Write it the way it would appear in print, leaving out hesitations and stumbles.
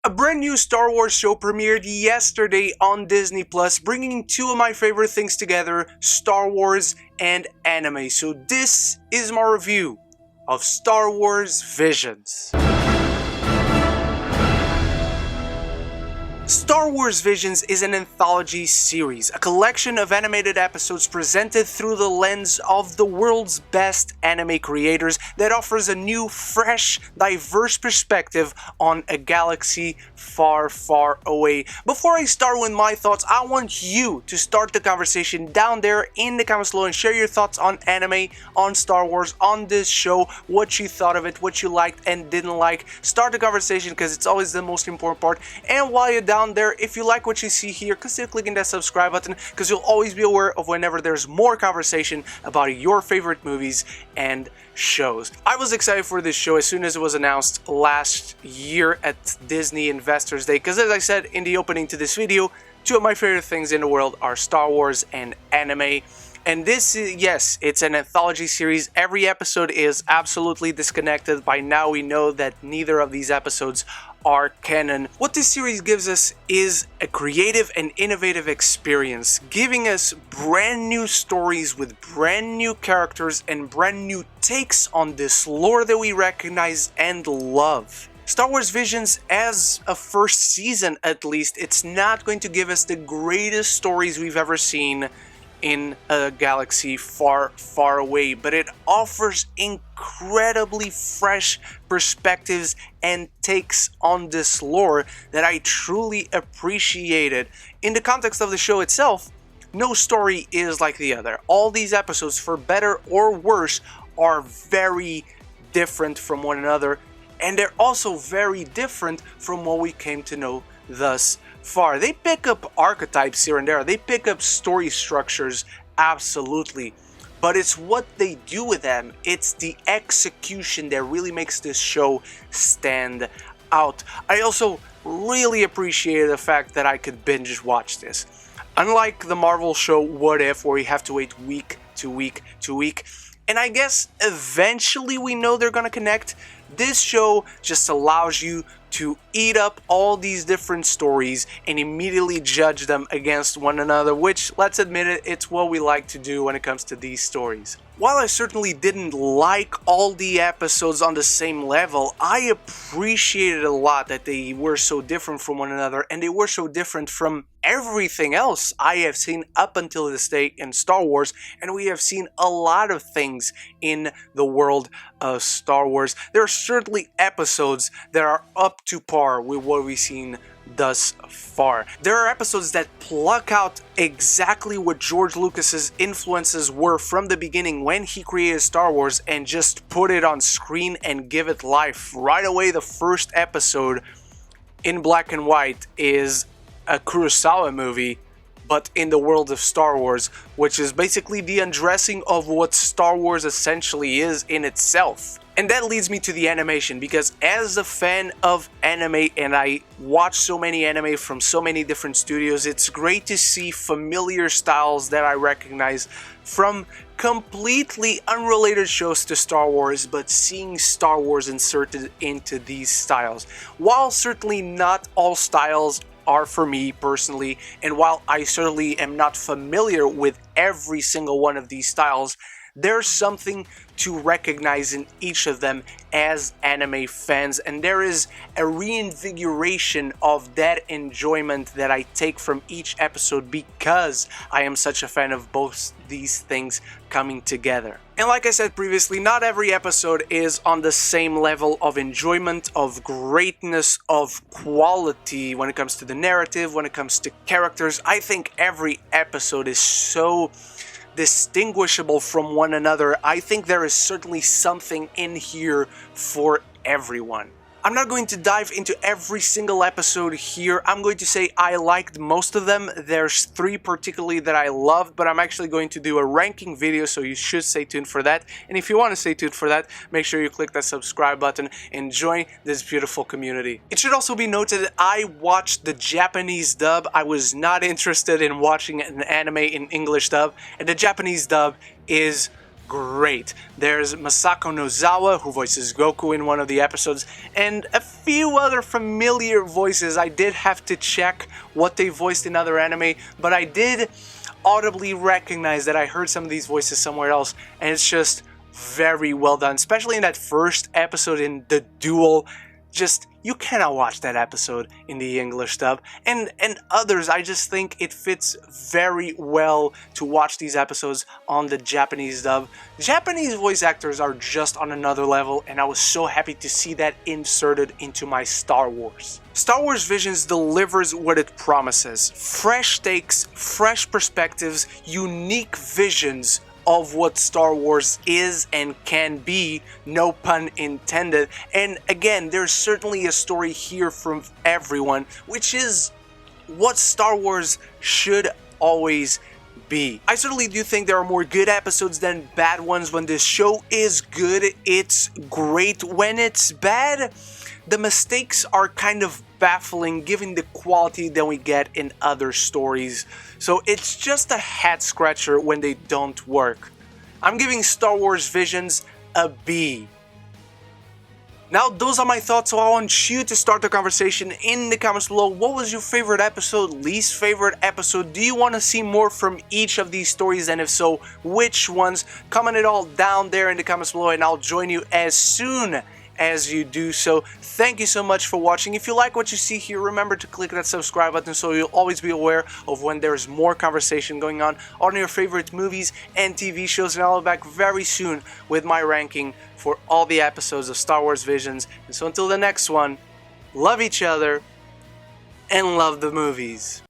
A brand new Star Wars show premiered yesterday on Disney Plus, bringing two of my favorite things together, Star Wars and anime. So this is my review of Star Wars Visions. Star Wars Visions is an anthology series, a collection of animated episodes presented through the lens of the world's best anime creators that offers a new, fresh, diverse perspective on a galaxy far, far away. Before I start with my thoughts, I want you to start the conversation down there in the comments below and share your thoughts on anime, on Star Wars, on this show, what you thought of it, what you liked and didn't like. Start the conversation because it's always the most important part. And while you're down there, if you like what you see here, consider clicking that subscribe button because you'll always be aware of whenever there's more conversation about your favorite movies and shows. I was excited for this show as soon as it was announced last year at Disney Investors Day because, as I said in the opening to this video, two of my favorite things in the world are Star Wars and anime. And this is, yes, it's an anthology series. Every episode is absolutely disconnected. By now we know that neither of these episodes are canon. What this series gives us is a creative and innovative experience, giving us brand new stories with brand new characters and brand new takes on this lore that we recognize and love. Star Wars Visions, as a first season at least, it's not going to give us the greatest stories we've ever seen in a galaxy far, far away, but it offers incredibly fresh perspectives and takes on this lore that I truly appreciated. In the context of the show itself, no story is like the other. All these episodes, for better or worse, are very different from one another, and they're also very different from what we came to know thus far. They pick up archetypes here and there, they pick up story structures, absolutely, but it's what they do with them, it's the execution that really makes this show stand out. I also really appreciated the fact that I could binge watch this. Unlike the Marvel show What If, where we have to wait week to week to week, and I guess eventually we know they're gonna connect, this show just allows you to eat up all these different stories and immediately judge them against one another, which, let's admit it, it's what we like to do when it comes to these stories. While I certainly didn't like all the episodes on the same level, I appreciated a lot that they were so different from one another, and they were so different from everything else I have seen up until this day in Star Wars, and we have seen a lot of things in the world of Star Wars. There are certainly episodes that are up to par with what we've seen thus far. There are episodes that pluck out exactly what George Lucas's influences were from the beginning when he created Star Wars and just put it on screen and give it life. Right away, the first episode in black and white is a Kurosawa movie, but in the world of Star Wars, which is basically the undressing of what Star Wars essentially is in itself. And that leads me to the animation, because as a fan of anime, and I watch so many anime from so many different studios, it's great to see familiar styles that I recognize from completely unrelated shows to Star Wars, but seeing Star Wars inserted into these styles. While certainly not all styles are for me personally, and while I certainly am not familiar with every single one of these styles, there's something to recognize in each of them as anime fans, and there is a reinvigoration of that enjoyment that I take from each episode because I am such a fan of both these things coming together. And like I said previously, not every episode is on the same level of enjoyment, of greatness, of quality when it comes to the narrative, when it comes to characters. I think every episode is so distinguishable from one another. I think there is certainly something in here for everyone. I'm not going to dive into every single episode here. I'm going to say I liked most of them. There's 3 particularly that I loved, but I'm actually going to do a ranking video, so you should stay tuned for that. And if you want to stay tuned for that, make sure you click that subscribe button and join this beautiful community. It should also be noted that I watched the Japanese dub. I was not interested in watching an anime in English dub, and the Japanese dub is great. There's Masako Nozawa, who voices Goku in one of the episodes, and a few other familiar voices. I did have to check what they voiced in other anime, but I did audibly recognize that I heard some of these voices somewhere else, and it's just very well done, especially in that first episode in The Duel. Just, you cannot watch that episode in the English dub, and others. I just think it fits very well to watch these episodes on the Japanese dub. Japanese voice actors are just on another level, and I was so happy to see that inserted into my Star Wars. Star Wars Visions delivers what it promises: fresh takes, fresh perspectives, unique visions of what Star Wars is and can be, no pun intended. And again, there's certainly a story here from everyone, which is what Star Wars should always be. I certainly do think there are more good episodes than bad ones. When this show is good, it's great. When it's bad, the mistakes are kind of baffling given the quality that we get in other stories. So it's just a head scratcher when they don't work. I'm giving Star Wars Visions a B. Now, those are my thoughts, so I want you to start the conversation in the comments below. What was your favorite episode, least favorite episode? Do you want to see more from each of these stories, and if so, which ones? Comment it all down there in the comments below, and I'll join you as soon as you do so. Thank you so much for watching. If you like what you see here, remember to click that subscribe button so you'll always be aware of when there's more conversation going on your favorite movies and TV shows, and I'll be back very soon with my ranking for all the episodes of Star Wars Visions. And so until the next one, love each other and love the movies.